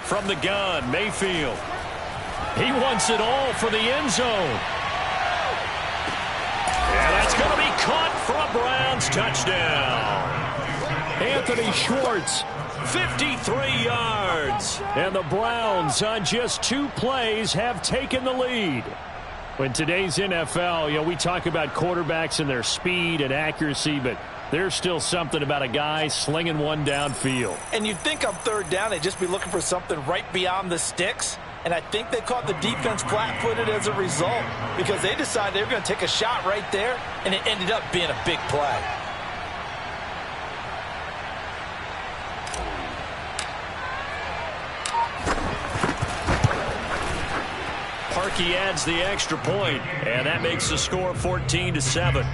From the gun, Mayfield. He wants it all for the end zone. And that's going to be caught for a Browns touchdown. Anthony Schwartz, 53 yards. And the Browns, on just 2 plays, have taken the lead. In today's NFL, we talk about quarterbacks and their speed and accuracy, but there's still something about a guy slinging one downfield. And you'd think on third down they'd just be looking for something right beyond the sticks. And I think they caught the defense flat-footed as a result because they decided they were going to take a shot right there, and it ended up being a big play. Parkey adds the extra point, and that makes the score 14-7.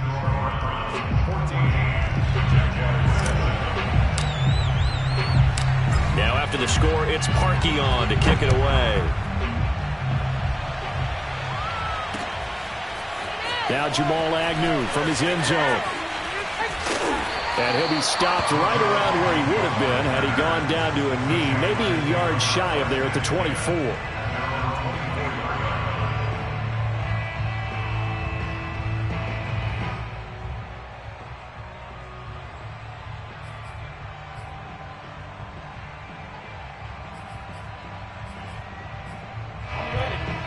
Now after the score, it's Parkey on to kick it away. Now Jamal Agnew from his end zone. And he'll be stopped right around where he would have been had he gone down to a knee, maybe a yard shy of there at the 24.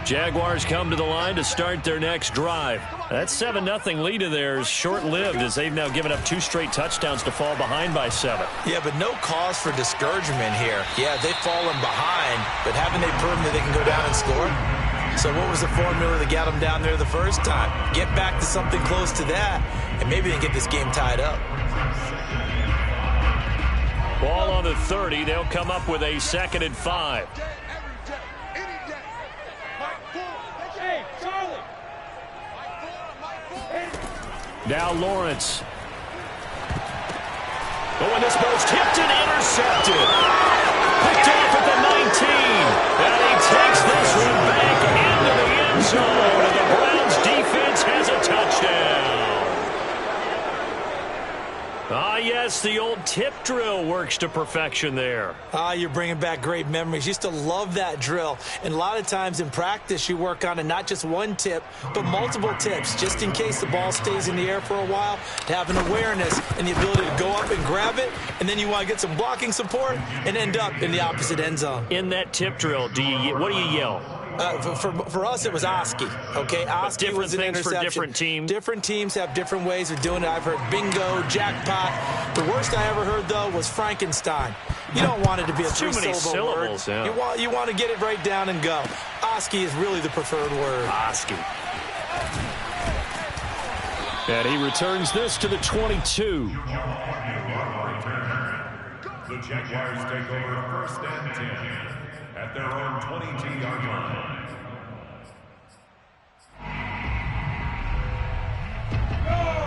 Jaguars come to the line to start their next drive. That 7-0 lead of theirs short-lived as they've now given up 2 straight touchdowns to fall behind by 7. Yeah, but no cause for discouragement here. Yeah, they've fallen behind, but haven't they proven that they can go down and score? So what was the formula that got them down there the first time? Get back to something close to that, and maybe they get this game tied up. Ball on the 30. They'll come up with a 2nd and 5. Now Lawrence. Oh, and this ball's tipped and intercepted. Picked off at the 19. And he takes this one back into the end zone. And the Browns defense has a touchdown. Ah, yes, the old tip drill works to perfection there. Ah, you're bringing back great memories. Used to love that drill. And a lot of times in practice, you work on it, not just one tip, but multiple tips, just in case the ball stays in the air for a while, to have an awareness and the ability to go up and grab it, and then you want to get some blocking support and end up in the opposite end zone. In that tip drill, what do you yell? For us, it was Oski. Okay, Oski was an interception. For different teams. Different teams have different ways of doing it. I've heard bingo, jackpot. The worst I ever heard, though, was Frankenstein. You don't want it to be a three-syllable word. Yeah. You want to get it right down and go. Oski is really the preferred word. Oski. And he returns this to the 22. The Jaguars take over 1st and 10 at their own 22-yard line.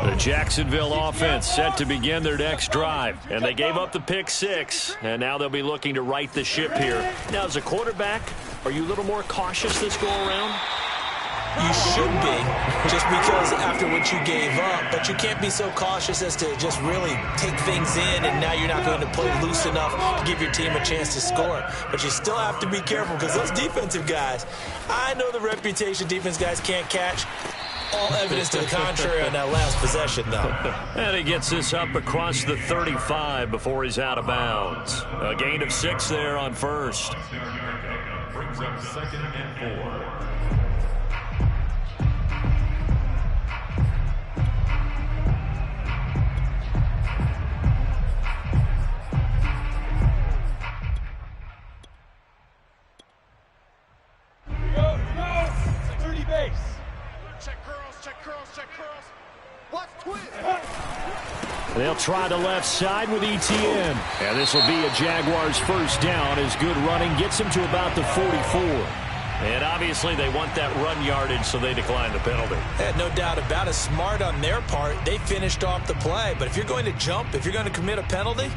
The Jacksonville offense set to begin their next drive. And they gave up the pick 6. And now they'll be looking to right the ship here. Now, as a quarterback, are you a little more cautious this go-around? You should be, just because after what you gave up. But you can't be so cautious as to just really take things in, and now you're not going to play loose enough to give your team a chance to score. But you still have to be careful because those defensive guys, I know the reputation defense guys can't catch. All evidence to the contrary on that last possession, though. And he gets this up across the 35 before he's out of bounds. A gain of 6 there on first. Brings up 2nd and 4. They'll try the left side with Etienne. And this will be a Jaguars first down as good running gets him to about the 44. And obviously they want that run yardage, so they decline the penalty. No doubt about it. Smart on their part. They finished off the play. But if you're going to jump, if you're going to commit a penalty,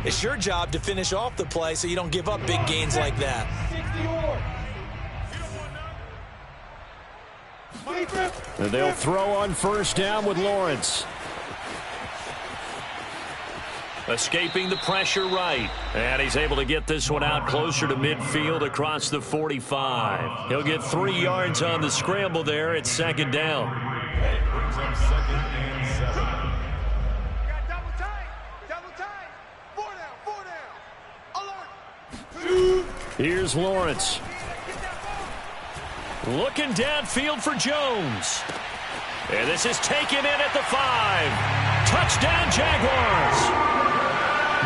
it's your job to finish off the play so you don't give up big gains like that. And they'll throw on first down with Lawrence. Escaping the pressure right. And he's able to get this one out closer to midfield across the 45. He'll get 3 yards on the scramble there. It's second down. Brings up second and 7. Double tight. 4 down. Alert. Here's Lawrence. Looking downfield for Jones. And this is taken in at the 5. Touchdown, Jaguars.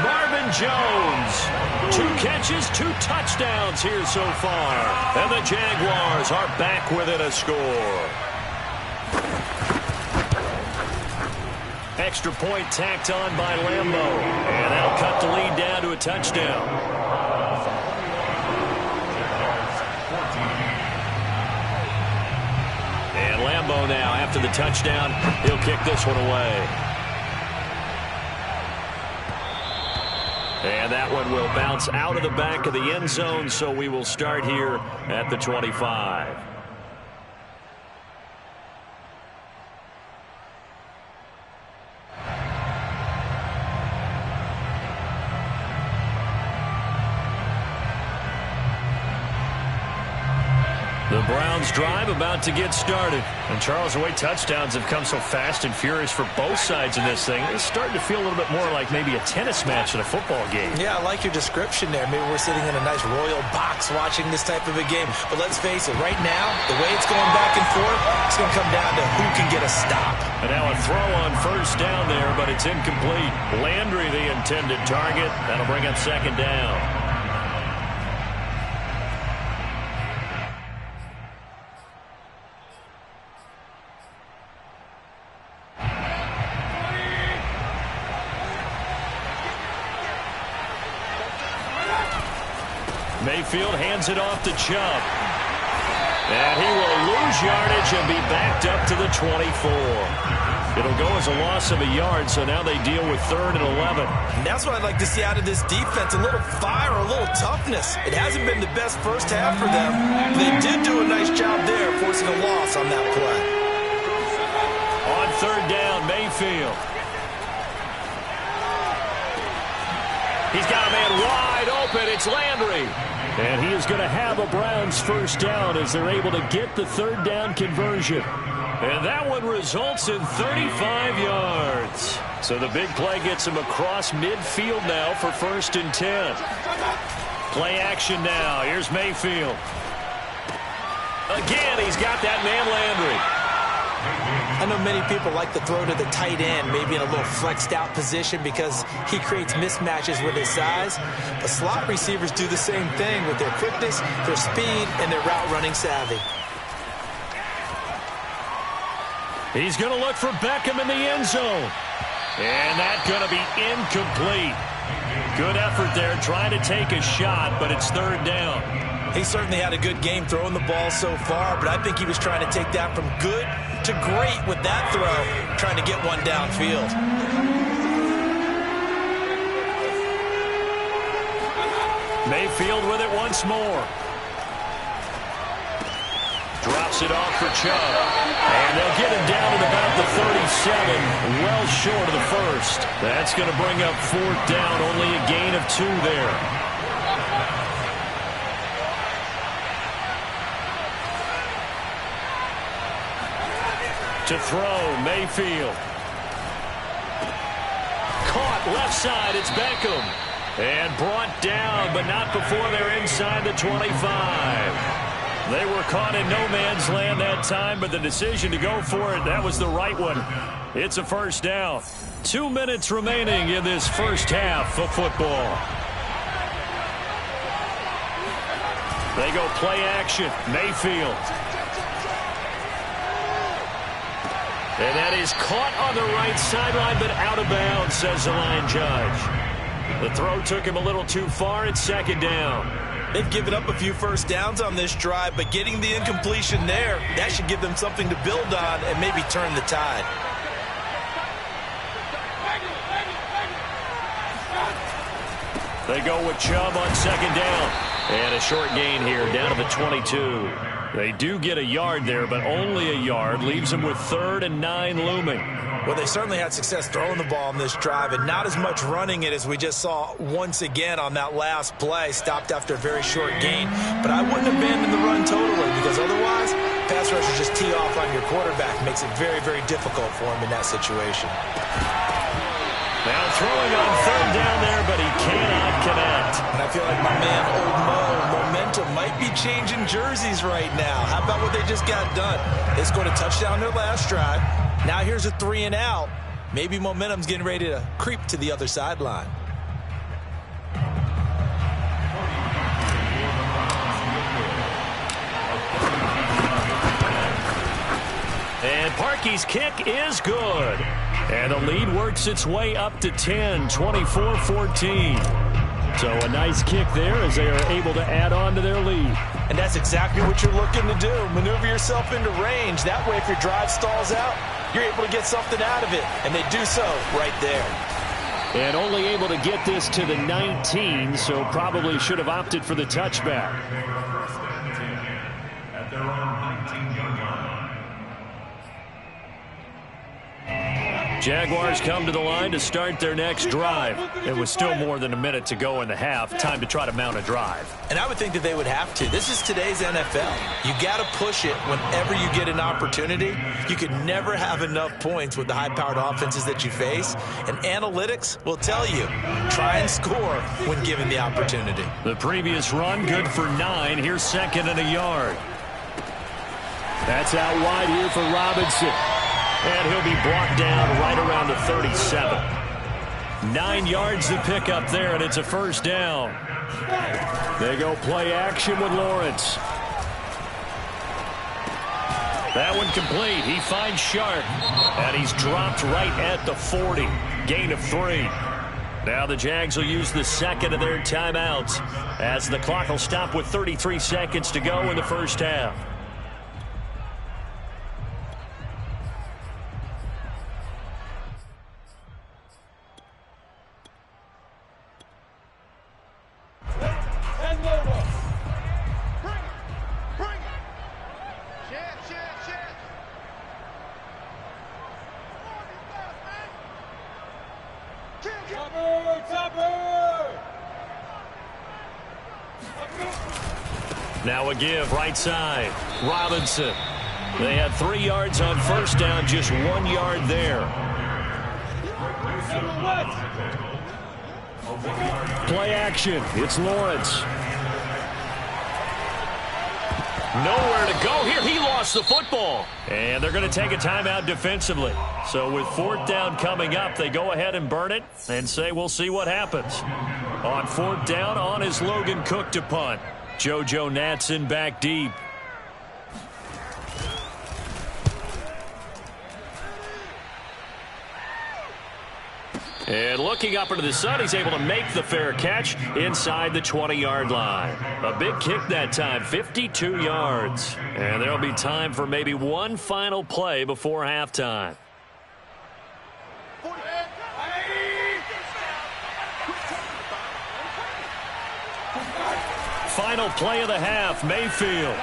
Marvin Jones. 2 catches, 2 touchdowns here so far. And the Jaguars are back within a score. Extra point tacked on by Lambo. And that'll cut the lead down to a touchdown. And Lambo now, after the touchdown, he'll kick this one away. And that one will bounce out of the back of the end zone, so we will start here at the 25. The Browns drive about to get started. And Charles, the way touchdowns have come so fast and furious for both sides in this thing, it's starting to feel a little bit more like maybe a tennis match in a football game. Yeah, I like your description there. Maybe we're sitting in a nice royal box watching this type of a game. But let's face it, right now, the way it's going back and forth, it's going to come down to who can get a stop. And now a throw on first down there, but it's incomplete. Landry, the intended target. That'll bring up second down. Mayfield hands it off to Chubb. And he will lose yardage and be backed up to the 24. It'll go as a loss of a yard, so now they deal with 3rd and 11. And that's what I'd like to see out of this defense, a little fire, a little toughness. It hasn't been the best first half for them. They did do a nice job there, forcing a loss on that play. On 3rd down, Mayfield. He's got a man wide open. It's Landry. And he is going to have a Browns first down as they're able to get the 3rd down conversion. And that one results in 35 yards. So the big play gets him across midfield now for 1st and 10. Play action now. Here's Mayfield. Again, he's got that man Landry. I know many people like to throw to the tight end, maybe in a little flexed out position because he creates mismatches with his size. But slot receivers do the same thing with their quickness, their speed, and their route running savvy. He's going to look for Beckham in the end zone. And that's going to be incomplete. Good effort there trying to take a shot, but it's 3rd down. He certainly had a good game throwing the ball so far, but I think he was trying to take that from good to great with that throw, trying to get one downfield. Mayfield with it once more. Drops it off for Chubb. And they'll get him down at about the 37, well short of the 1st. That's going to bring up 4th down, only a gain of 2 there. To throw, Mayfield. Caught left side, it's Beckham. And brought down, but not before they're inside the 25. They were caught in no man's land that time, but the decision to go for it, that was the right one. It's a first down. 2 minutes remaining in this first half of football. They go play action, Mayfield. And that is caught on the right sideline, but out of bounds, says the line judge. The throw took him a little too far. It's 2nd down. They've given up a few first downs on this drive, but getting the incompletion there, that should give them something to build on and maybe turn the tide. They go with Chubb on 2nd down. And a short gain here, down to the 22. They do get a yard there, but only a yard. Leaves them with 3rd and 9 looming. Well, they certainly had success throwing the ball in this drive and not as much running it as we just saw once again on that last play. Stopped after a very short gain. But I wouldn't abandon the run totally because otherwise, pass rushers just tee off on your quarterback. Makes it very, very difficult for him in that situation. Now throwing on third down there, but he cannot connect. And I feel like my man, Old Mo, momentum might be changing jerseys right now. How about what they just got done? They scored a touchdown their last drive. Now here's a 3 and out. Maybe momentum's getting ready to creep to the other sideline. And Parkey's kick is good. And the lead works its way up to 10, 24-14. So a nice kick there as they are able to add on to their lead. And that's exactly what you're looking to do. Maneuver yourself into range. That way, if your drive stalls out, you're able to get something out of it. And they do so right there. And only able to get this to the 19, so probably should have opted for the touchback. At their own 19-yard line. Jaguars come to the line to start their next drive. It was still more than a minute to go in the half. Time to try to mount a drive. And I would think that they would have to. This is today's NFL. You got to push it whenever you get an opportunity. You can never have enough points with the high-powered offenses that you face. And analytics will tell you, try and score when given the opportunity. The previous run, good for 9. Here's second and a yard. That's out wide here for Robinson. And he'll be brought down right around the 37. 9 yards to pick up there, and it's a first down. They go play action with Lawrence. That one complete. He finds Sharp, and he's dropped right at the 40. Gain of 3. Now the Jags will use the second of their timeouts as the clock will stop with 33 seconds to go in the first half. Now a give right side. Robinson. They had 3 yards on first down, just 1 yard there. Play action. It's Lawrence. Nowhere to go here. He lost the football. And they're going to take a timeout defensively. So with 4th down coming up, they go ahead and burn it and say we'll see what happens. On 4th down, on is Logan Cook to punt. JoJo Natson back deep. And looking up into the sun, he's able to make the fair catch inside the 20-yard line. A big kick that time, 52 yards. And there'll be time for maybe one final play before halftime. Final play of the half, Mayfield.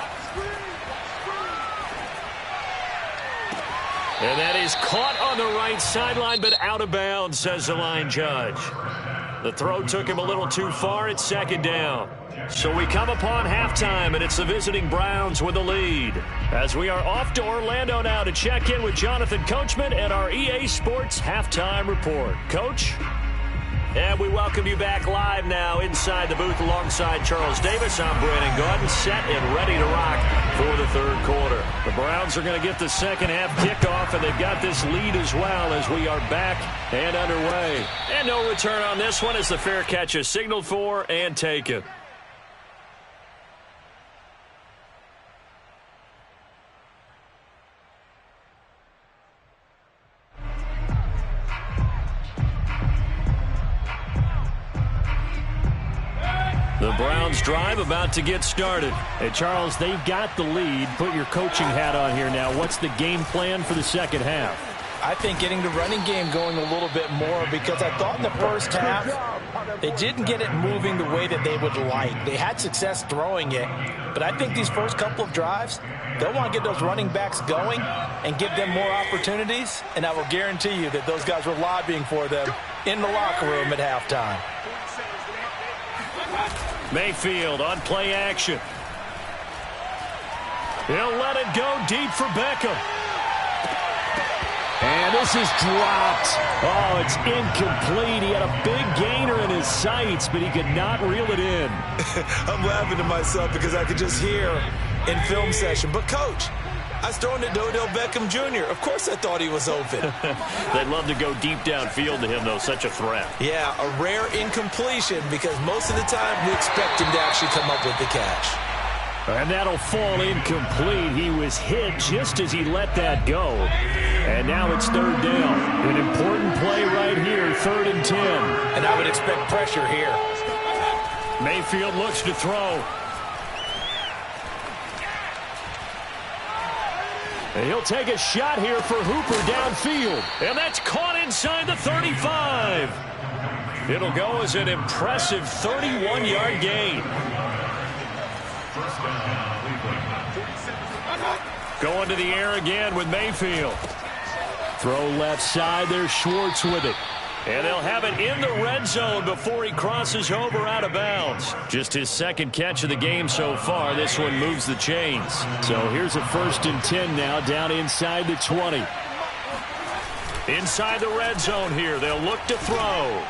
And that is caught on the right sideline, but out of bounds, says the line judge. The throw took him a little too far. It's 2nd down. So we come upon halftime, and it's the visiting Browns with the lead. As we are off to Orlando now to check in with Jonathan Coachman and our EA Sports Halftime Report. Coach? And we welcome you back live now inside the booth alongside Charles Davis. I'm Brandon Gordon, set and ready to rock for the 3rd quarter. The Browns are going to get the second half kickoff, and they've got this lead as well as we are back and underway. And no return on this one as the fair catch is signaled for and taken. The Browns drive about to get started. Hey, Charles, they've got the lead. Put your coaching hat on here now. What's the game plan for the second half? I think getting the running game going a little bit more, because I thought in the first half they didn't get it moving the way that they would like. They had success throwing it, but I think these first couple of drives, they'll want to get those running backs going and give them more opportunities, and I will guarantee you that those guys were lobbying for them in the locker room at halftime. Mayfield on play action. He'll let it go deep for Beckham. And this is dropped. Oh, it's incomplete. He had a big gainer in his sights, but he could not reel it in. I'm laughing to myself because I could just hear in film session. But, Coach, I was throwing to Odell Beckham Jr. Of course I thought he was open. They'd love to go deep downfield to him, though. Such a threat. Yeah, a rare incompletion because most of the time we expect him to actually come up with the catch. And that'll fall incomplete. He was hit just as he let that go. And now it's third down. An important play right here, 3rd and 10. And I would expect pressure here. Mayfield looks to throw. And he'll take a shot here for Hooper downfield. And that's caught inside the 35. It'll go as an impressive 31-yard gain. Going to the air again with Mayfield. Throw left side. There's Schwartz with it. And they'll have it in the red zone before he crosses over out of bounds. Just his second catch of the game so far. This one moves the chains. So here's a 1st and 10 now down inside the 20. Inside the red zone here. They'll look to throw.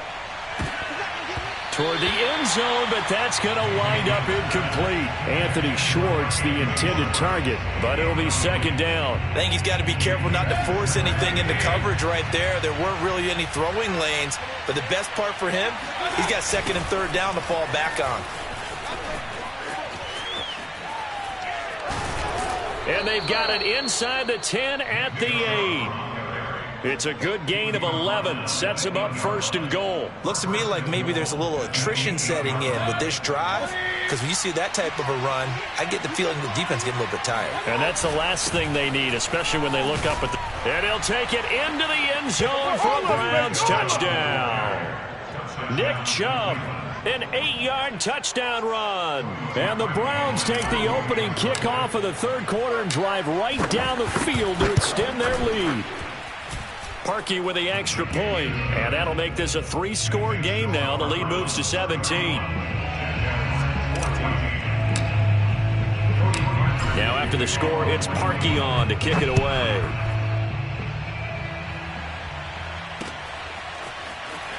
Toward the end zone, but that's going to wind up incomplete. Anthony Schwartz, the intended target, but it'll be 2nd down. I think he's got to be careful not to force anything into coverage right there. There weren't really any throwing lanes, but the best part for him, he's got 2nd and 3rd down to fall back on. And they've got it inside the 10 at the 8. It's a good gain of 11. Sets him up 1st and goal. Looks to me like maybe there's a little attrition setting in with this drive, because when you see that type of a run, I get the feeling the defense getting a little bit tired. And that's the last thing they need, especially when they look up at the... And he'll take it into the end zone for a Browns touchdown. Nick Chubb, an 8-yard touchdown run. And the Browns take the opening kickoff of the 3rd quarter and drive right down the field to extend their lead. Parkey with the extra point, and that'll make this a 3-score game now. The lead moves to 17. Now after the score, it's Parkey on to kick it away.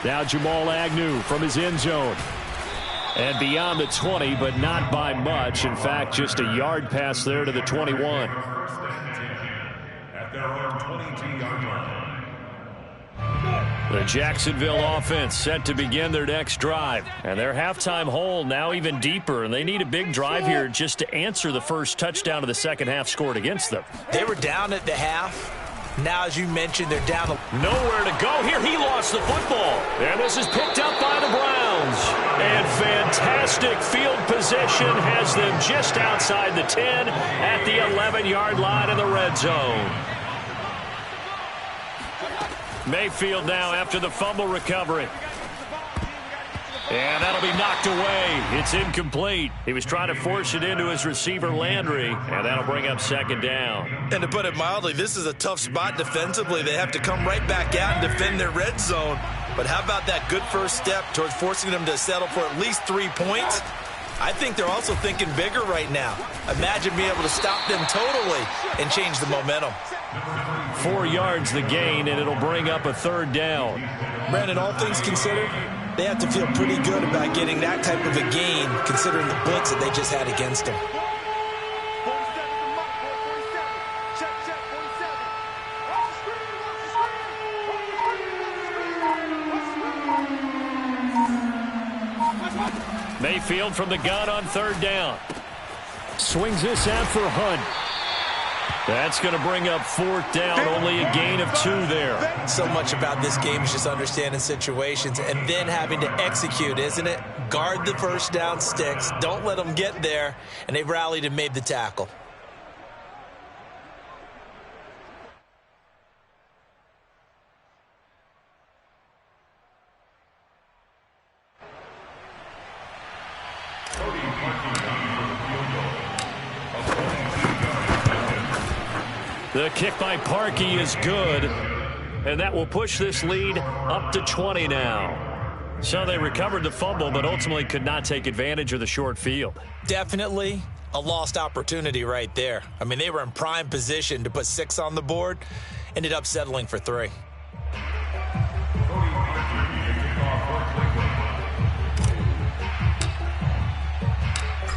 Now Jamal Agnew from his end zone. And beyond the 20, but not by much. In fact, just a yard pass there to the 21. At their own 22-yard line. The Jacksonville offense set to begin their next drive. And their halftime hole now even deeper. And they need a big drive here just to answer the first touchdown of the second half scored against them. They were down at the half. Now, as you mentioned, they're down. Nowhere to go here. He lost the football. And this is picked up by the Browns. And fantastic field position has them just outside the 10 at the 11-yard line in the red zone. Mayfield now after the fumble recovery. And that'll be knocked away. It's incomplete. He was trying to force it into his receiver, Landry, and that'll bring up 2nd down. And to put it mildly, this is a tough spot defensively. They have to come right back out and defend their red zone. But how about that good first step towards forcing them to settle for at least 3 points? I think they're also thinking bigger right now. Imagine being able to stop them totally and change the momentum. 4 yards the gain, and it'll bring up a 3rd down. Brandon, all things considered, they have to feel pretty good about getting that type of a gain, considering the blitz that they just had against them. Mayfield from the gun on 3rd down. Swings this out for Hunt. That's going to bring up 4th down. Only a gain of 2 there. So much about this game is just understanding situations and then having to execute, isn't it? Guard the first down sticks. Don't let them get there. And they've rallied and made the tackle. The kick by Parkey is good, and that will push this lead up to 20 now. So they recovered the fumble, but ultimately could not take advantage of the short field. Definitely a lost opportunity right there. I mean, they were in prime position to put 6 on the board, ended up settling for 3.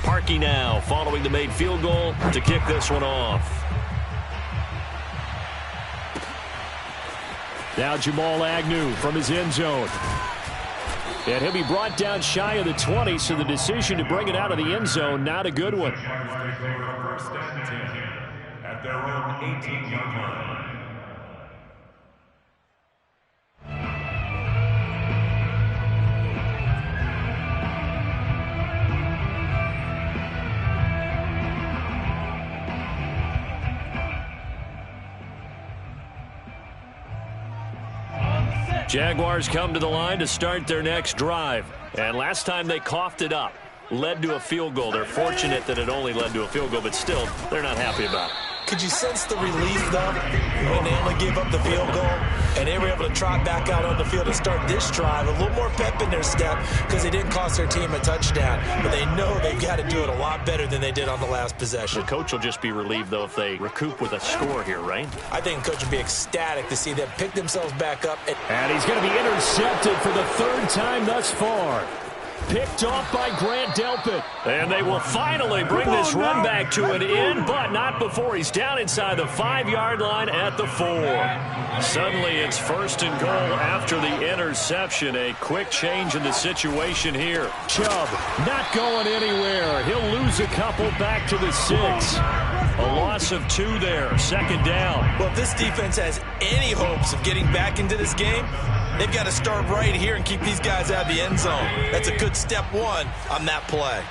Parkey now following the made field goal to kick this one off. Now Jamal Agnew from his end zone. And he'll be brought down shy of the 20, so the decision to bring it out of the end zone, not a good one. First and 10 at their own 18-yard line. Jaguars come to the line to start their next drive. And last time they coughed it up, led to a field goal. They're fortunate that it only led to a field goal, but still, they're not happy about it. Could you sense the relief, though, when they only gave up the field goal and they were able to trot back out on the field and start this drive? A little more pep in their step because they didn't cost their team a touchdown. But they know they've got to do it a lot better than they did on the last possession. The coach will just be relieved, though, if they recoup with a score here, right? I think the coach will be ecstatic to see them pick themselves back up. And he's going to be intercepted for the 3rd time thus far. Picked off by Grant Delpit. And they will finally bring this run back to an end, but not before he's down inside the 5-yard line at the 4. Suddenly it's 1st and goal after the interception. A quick change in the situation here. Chubb not going anywhere. He'll lose a couple back to the 6. A loss of 2 there. 2nd down. Well, if this defense has any hopes of getting back into this game, they've got to start right here and keep these guys out of the end zone. That's a good step 1 on that play.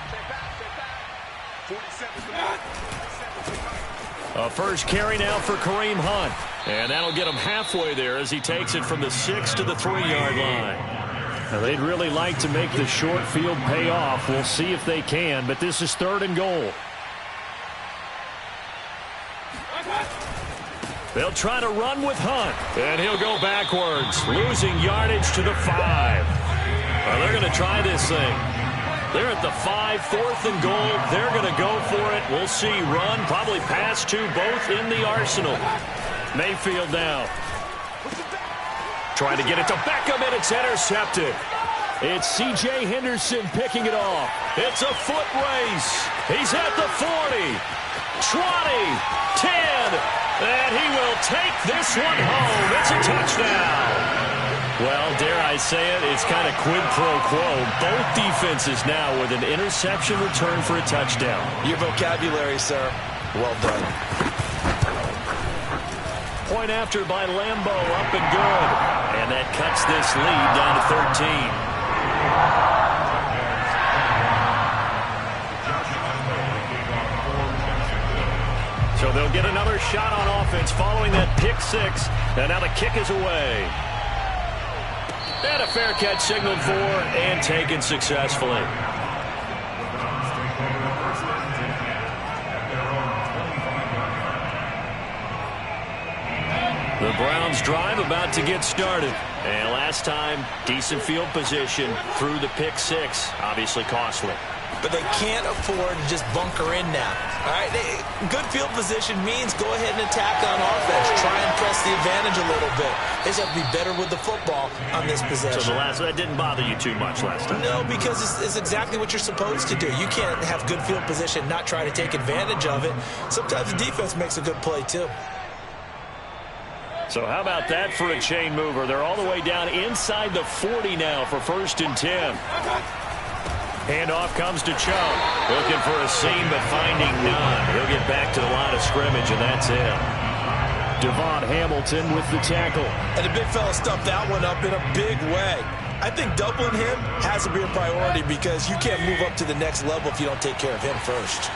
A first carry now for Kareem Hunt. And that'll get him halfway there as he takes it from the 6 to the 3-yard line. Now, they'd really like to make the short field pay off. We'll see if they can, but this is 3rd and goal. They'll try to run with Hunt, and he'll go backwards, losing yardage to the 5. Well, they're going to try this thing. They're at the 5, 4th and goal. They're going to go for it. We'll see. Run, probably pass to both in the arsenal. Mayfield now. Trying to get it to Beckham, and it's intercepted. It's C.J. Henderson picking it off. It's a foot race. He's at the 40, 20, 10, and he will take this one home. It's a touchdown. Well, dare I say it, it's kind of quid pro quo. Both defenses now with an interception return for a touchdown. Your vocabulary, sir. Well done. Point after by Lambo, up and good. And that cuts this lead down to 13. So they'll get another shot on offense following that pick 6. And now the kick is away. And a fair catch signaled for and taken successfully. The Browns drive about to get started. And last time, decent field position through the pick 6. Obviously costly. But they can't afford to just bunker in now. All right, good field position means go ahead and attack on offense. Try and press the advantage a little bit. They just have to be better with the football on this possession. So that didn't bother you too much last time? No, because it's exactly what you're supposed to do. You can't have good field position, not try to take advantage of it. Sometimes the defense makes a good play too. So how about that for a chain mover? They're all the way down inside the 40 now for 1st and 10. Handoff comes to Chubb. Looking for a seam, but finding none. He'll get back to the line of scrimmage, and that's it. Devon Hamilton with the tackle. And the big fella stuffed that one up in a big way. I think doubling him has to be a priority because you can't move up to the next level if you don't take care of him first.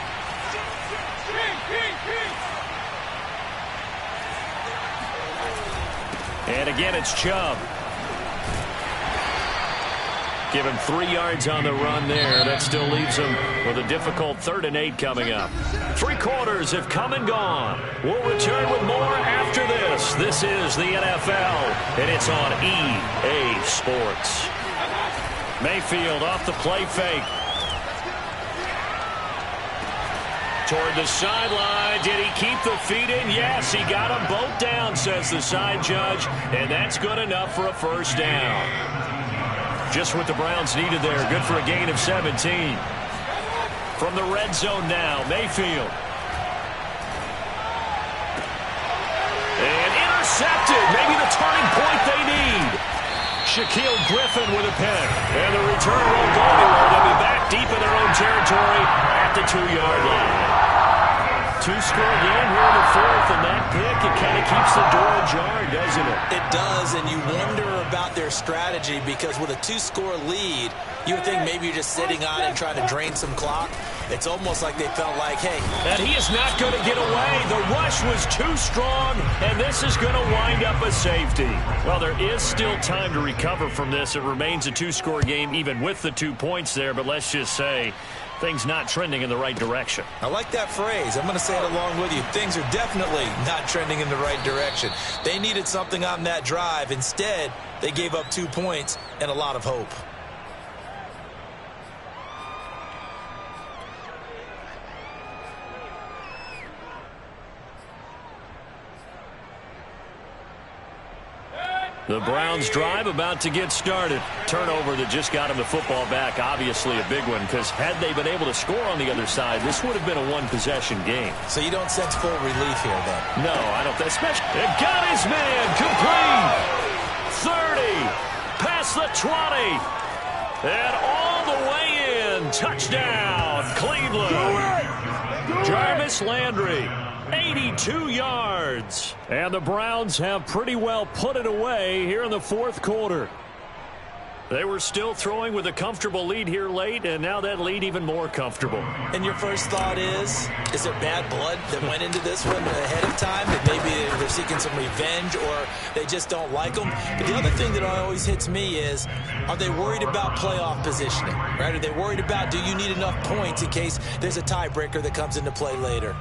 And again, it's Chubb. Give him 3 yards on the run there. That still leaves him with a difficult 3rd and 8 coming up. 3 quarters have come and gone. We'll return with more after this. This is the NFL, and it's on EA Sports. Mayfield off the play fake. Toward the sideline. Did he keep the feet in? Yes, he got them both down, says the side judge, and that's good enough for a 1st down. Just what the Browns needed there. Good for a gain of 17. From the red zone now, Mayfield. And intercepted. Maybe the turning point they need. Shaquille Griffin with a pick. And the return won't go anywhere. They'll be back deep in their own territory at the 2-yard line. 2-score game here in the 4th, and that pick, it kind of keeps the door ajar, doesn't it? It does, and you wonder about their strategy because with a 2-score lead, you would think maybe you're just sitting on and trying to drain some clock. It's almost like they felt like, hey. And he is not going to get away. The rush was too strong, and this is going to wind up a safety. Well, there is still time to recover from this. It remains a 2-score game even with the 2 points there, but let's just say things not trending in the right direction. I like that phrase. I'm going to say it along with you. Things are definitely not trending in the right direction. They needed something on that drive. Instead, they gave up 2 points and a lot of hope. The Browns drive about to get started. Turnover that just got him the football back. Obviously a big one because had they been able to score on the other side, this would have been a 1-possession game. So you don't sense full relief here then? No, I don't. Especially it got his man complete. 30 past the 20 and all the way in. Touchdown, Cleveland. Jarvis Landry. 82 yards. And the Browns have pretty well put it away here in the 4th quarter. They were still throwing with a comfortable lead here late, and now that lead even more comfortable. And your first thought is there bad blood that went into this one ahead of time? That maybe they're seeking some revenge or they just don't like them? But the other thing that always hits me is, are they worried about playoff positioning? Right? Are they worried about, do you need enough points in case there's a tiebreaker that comes into play later?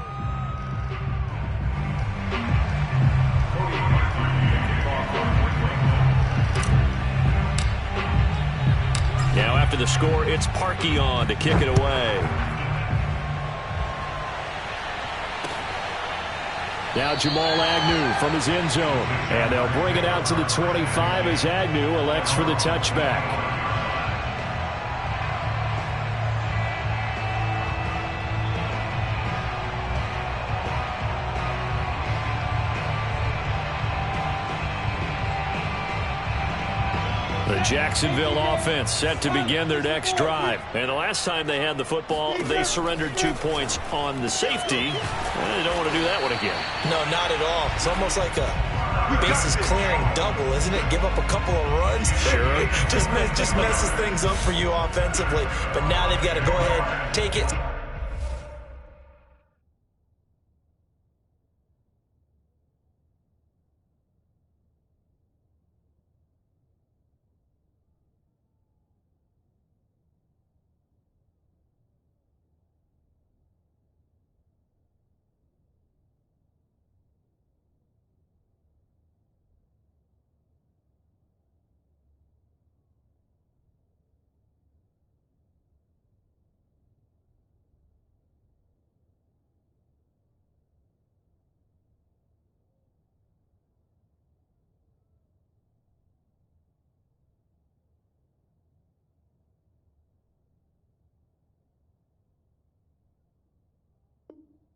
Now after the score, it's Preseaon to kick it away. Now Jamal Agnew from his end zone. And they'll bring it out to the 25 as Agnew elects for the touchback. The Jacksonville offense set to begin their next drive. And the last time they had the football, they surrendered 2 points on the safety. They don't want to do that one again. No, not at all. It's almost like a bases clearing double, isn't it? Give up a couple of runs. Sure. just messes things up for you offensively. But now they've got to go ahead, take it.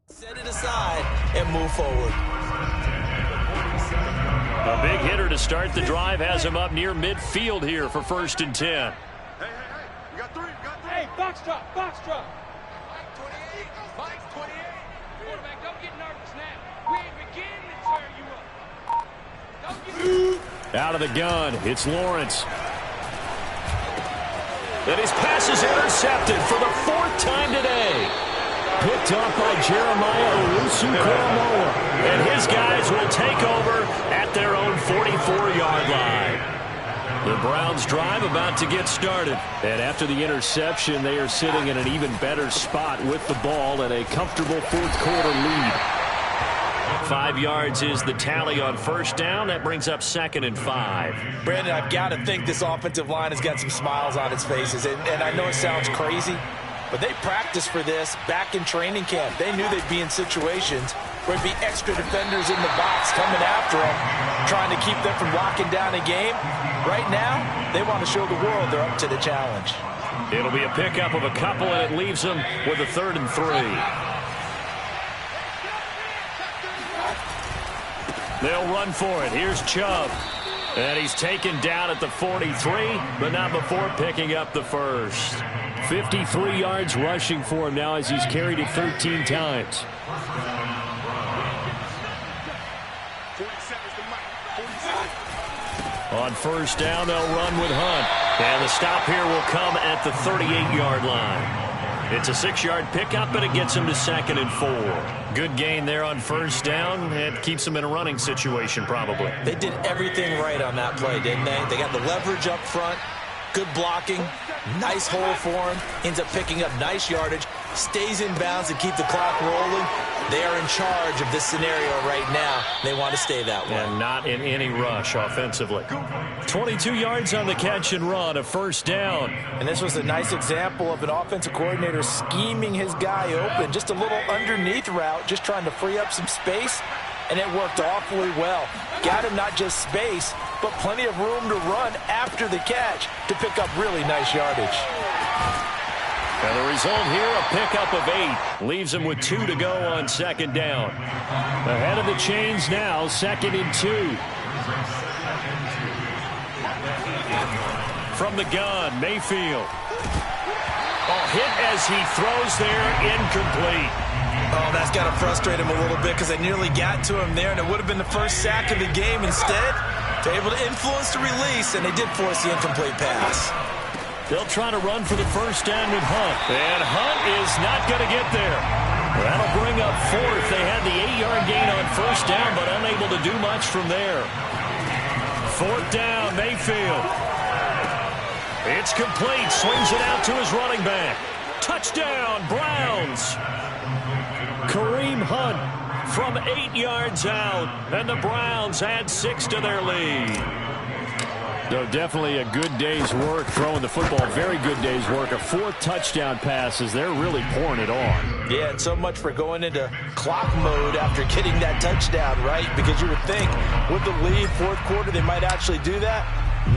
Set it aside and move forward. A big hitter to start the drive has him up near midfield here for 1st and 10. Hey, you got 3, Hey, box drop. Mike 28, Mike 28. Quarterback, don't get nervous now. We ain't beginning to tear you up. Don't get Out of the gun, it's Lawrence. And his pass is intercepted for the 4th time today. Picked up by Jeremiah Owusu-Koramoah. And his guys will take over at their own 44-yard line. The Browns drive about to get started. And after the interception, they are sitting in an even better spot with the ball and a comfortable fourth quarter lead. 5 yards is the tally on first down. That brings up 2nd and 5. Brandon, I've got to think this offensive line has got some smiles on its faces. And I know it sounds crazy, but they practiced for this back in training camp. They knew they'd be in situations where there'd be extra defenders in the box coming after them, trying to keep them from locking down a game. Right now, they want to show the world they're up to the challenge. It'll be a pickup of a couple, and it leaves them with a 3rd and 3. They'll run for it. Here's Chubb. And he's taken down at the 43, but not before picking up the first. 53 yards rushing for him now as he's carried it 13 times. On first down, they'll run with Hunt. And the stop here will come at the 38-yard line. It's a 6-yard pickup, but it gets him to 2nd and 4. Good gain there on first down. It keeps him in a running situation, probably. They did everything right on that play, didn't they? They got the leverage up front, good blocking, nice hole for him, ends up picking up nice yardage, stays in bounds to keep the clock rolling. They are in charge of this scenario right now. They want to stay that way. And not in any rush offensively. 22 yards on the catch and run, a first down. And this was a nice example of an offensive coordinator scheming his guy open. Just a little underneath route, just trying to free up some space, and it worked awfully well. Got him not just space, but plenty of room to run after the catch to pick up really nice yardage. And the result here, a pickup of 8. Leaves him with 2 to go on 2nd down. Ahead of the chains now, 2nd and 2. From the gun, Mayfield. Hit as he throws there, incomplete. Oh, that's got to frustrate him a little bit because they nearly got to him there, and it would have been the first sack of the game. Instead, they're able to influence the release, and they did force the incomplete pass. They'll try to run for the first down with Hunt. And Hunt is not going to get there. That'll bring up 4th. They had the 8-yard gain on first down, but unable to do much from there. 4th down, Mayfield. It's complete. Swings it out to his running back. Touchdown, Browns. Kareem Hunt from 8 yards out. And the Browns add 6 to their lead. So definitely a good day's work throwing the football. Very good day's work. A 4th touchdown pass as they're really pouring it on. Yeah, and so much for going into clock mode after getting that touchdown, right? Because you would think with the lead, 4th quarter, they might actually do that.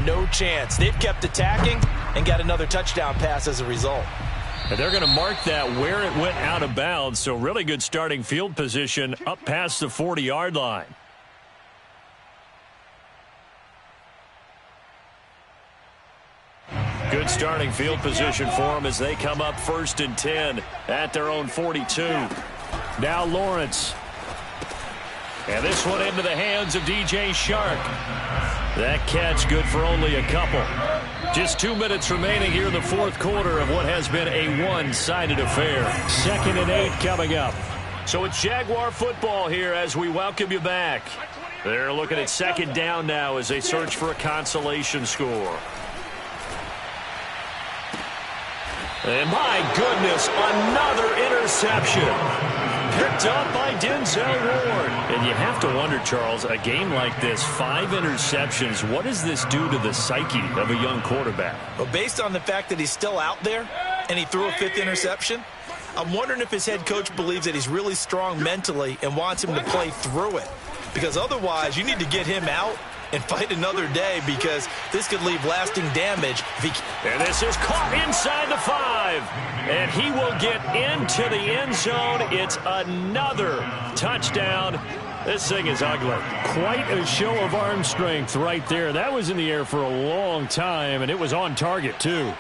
No chance. They've kept attacking and got another touchdown pass as a result. And they're going to mark that where it went out of bounds. So really good starting field position up past the 40-yard line. Good starting field position for them as they come up 1st and 10 at their own 42. Now Lawrence. And this one into the hands of DJ Shark. That catch good for only a couple. Just 2 minutes remaining here in the 4th quarter of what has been a one-sided affair. 2nd and 8 coming up. So it's Jaguar football here as we welcome you back. They're looking at 2nd down now as they search for a consolation score. And my goodness, another interception. Picked up by Denzel Ward. And you have to wonder, Charles, a game like this, 5 interceptions, what does this do to the psyche of a young quarterback? Well, based on the fact that he's still out there and he threw a 5th interception, I'm wondering if his head coach believes that he's really strong mentally and wants him to play through it. Because otherwise, you need to get him out and fight another day because this could leave lasting damage. And this is caught inside the 5. And he will get into the end zone. It's another touchdown. This thing is ugly. Quite a show of arm strength right there. That was in the air for a long time, and it was on target, too.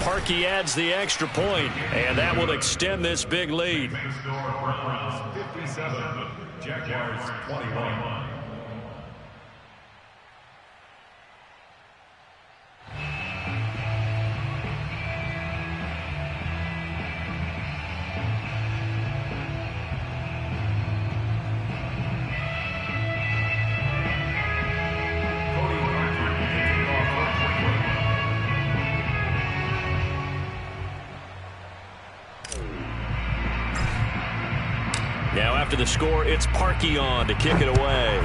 Parkey adds the extra point, and that will extend this big lead. 57, Jaguars 21. after the score, it's Preseaon to kick it away.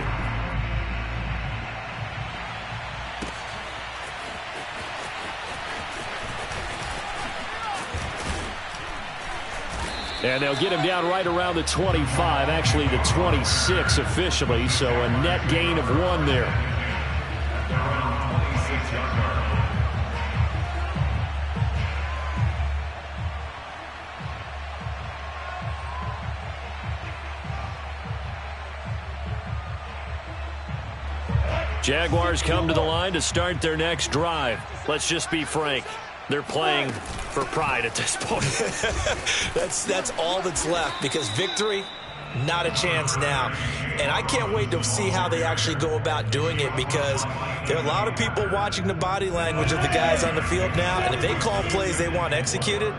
And they'll get him down right around the 25, actually the 26 officially, so a net gain of 1 there. Jaguars come to the line to start their next drive. Let's just be frank. They're playing for pride at this point. That's all that's left, because victory, not a chance now. And I can't wait to see how they actually go about doing it, because there are a lot of people watching the body language of the guys on the field now, and if they call plays they want executed,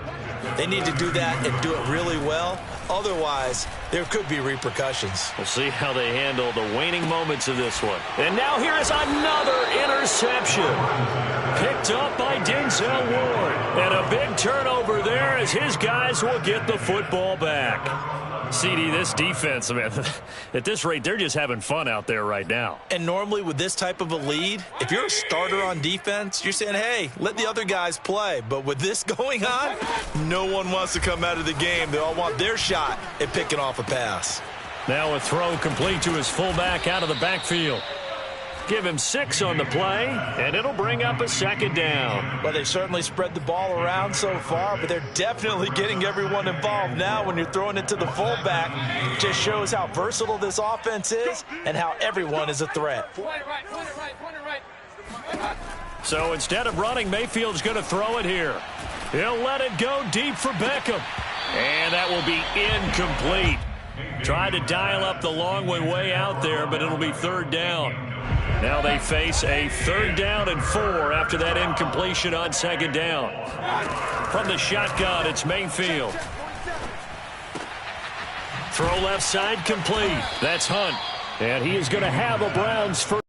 they need to do that and do it really well. Otherwise, there could be repercussions. We'll see how they handle the waning moments of this one. And now here is another interception. Picked up by Denzel Ward. And a big turnover there as his guys will get the football back. CD, this defense, man, at this rate, they're just having fun out there right now. And normally with this type of a lead, if you're a starter on defense, you're saying, hey, let the other guys play. But with this going on, no one wants to come out of the game. They all want their shot at picking off a pass. Now a throw complete to his fullback out of the backfield. Give him 6 on the play, and it'll bring up a second down. Well, they certainly spread the ball around so far, but they're definitely getting everyone involved now when you're throwing it to the fullback. It just shows how versatile this offense is and how everyone is a threat. So instead of running, Mayfield's going to throw it here. He'll let it go deep for Beckham. And that will be incomplete. Tried to dial up the long one way out there, but it'll be 3rd down. Now they face a 3rd down and 4 after that incompletion on 2nd down. From the shotgun, it's Mayfield. Throw left side complete. That's Hunt. And he is going to have a Browns first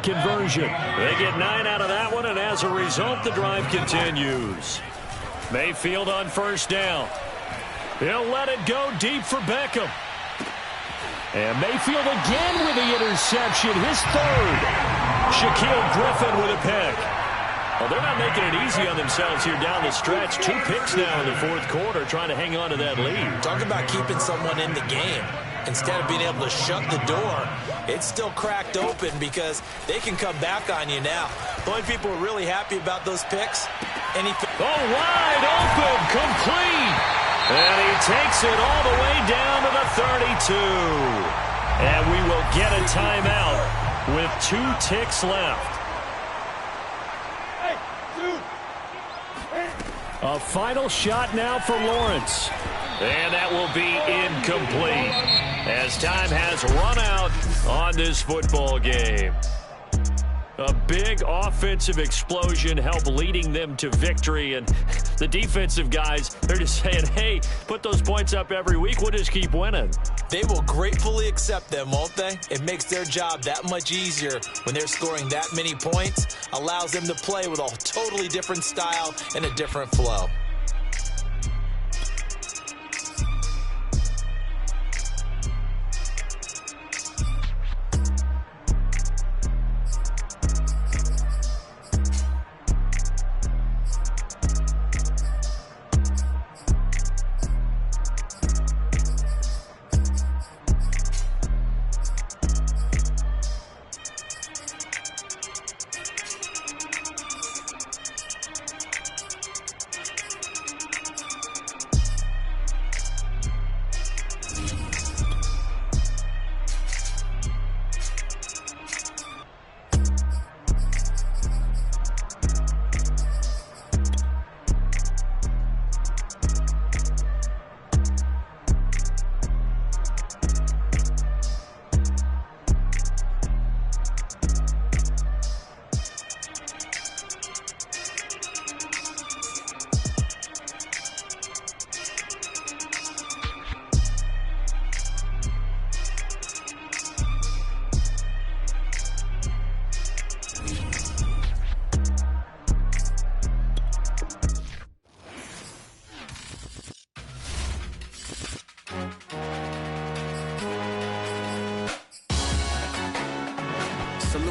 conversion. They get 9 out of that one, and as a result, the drive continues. Mayfield on 1st down. He'll let it go deep for Beckham. And Mayfield again with the interception, his 3rd. Shaquille Griffin with a pick. Well, they're not making it easy on themselves here down the stretch. 2 picks now in the 4th quarter, trying to hang on to that lead. Talk about keeping someone in the game. Instead of being able to shut the door, it's still cracked open because they can come back on you now. The only people who are really happy about those picks, wide open, complete. And he takes it all the way down to the 32. And we will get a timeout with 2 ticks left. A final shot now for Lawrence. And that will be incomplete as time has run out on this football game. A big offensive explosion helped leading them to victory. And the defensive guys, they're just saying, hey, put those points up every week. We'll just keep winning. They will gratefully accept them, won't they? It makes their job that much easier when they're scoring that many points. Allows them to play with a totally different style and a different flow.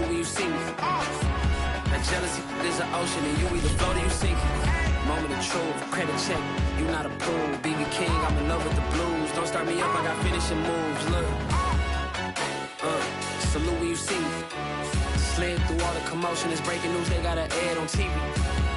when you see me. That jealousy is an ocean, and you either float or you sink. Moment of truth, credit check, you not approved. BB King, I'm in love with the blues. Don't start me up, I got finishing moves. Look, salute when you see me. Slid through all the commotion, it's breaking news, they got an ad on TV.